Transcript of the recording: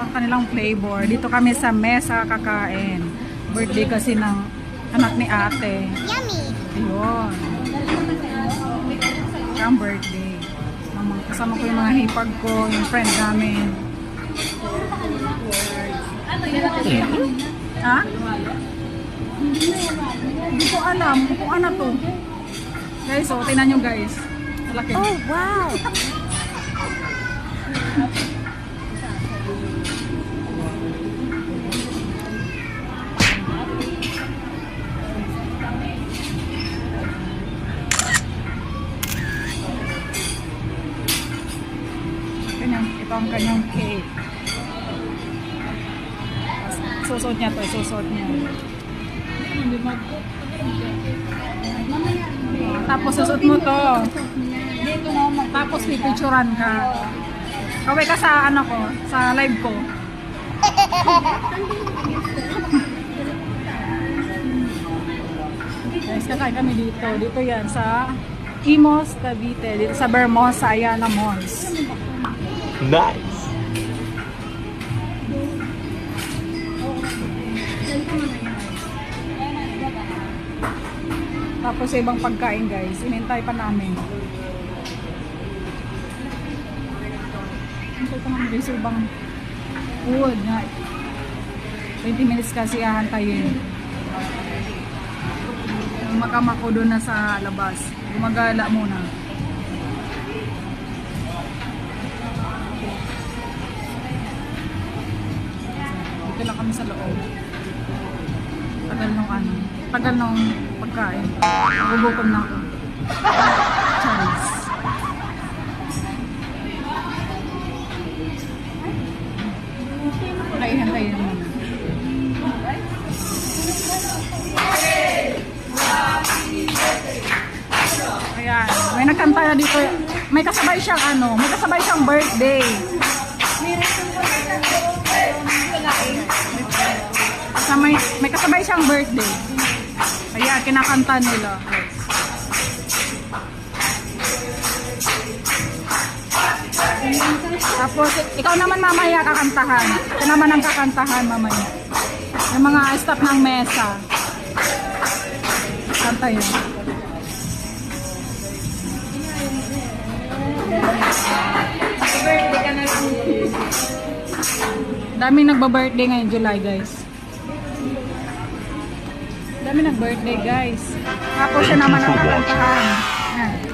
ang kanilang flavor. Dito kami sa mesa kakain. Birthday kasi ng anak ni ate. Yummy! Ayun. Ang birthday. Kasama ko yung mga hipag ko, yung friend namin. Ha? Hindi ko alam kung ano to. Guys, so tingnan nyo guys. Malaki. Oh, wow! Ito ang kanyang cake. Susot niya to, susot niya. Tapos susot mo to. Tapos pipicturan ka. Kaway ka sa ano ko, sa live ko. Guys, kakain kami dito. Dito yan sa Imos, Cavite. Dito sa Bermosa, Ayala Malls. Nice. Tapos sa ibang pagkain guys, inintay pa namin. Inintay pa namin guys sa ibang food na 20 minutes kasi ahantayin. Makamako doon na sa labas. Gumagala muna. Dito lang kami sa loob. Tagal nung pagkain. Nagugutom na ako. Charis. Hantayin naman. Ayan, may nagkanta na dito. May kasabay siyang birthday. May kasabay siyang birthday. Ayan, kinakanta nila. Tapos, ikaw naman mamaya kakantahan. Ito naman ang kakantahan mamaya. Yung mga staff ng mesa. Kanta yun. Birthday ka na lang. Daming nagba-birthday ngayon July guys. Dami nag-birthday guys. Tapos siya naman ang kakantahan. Yan.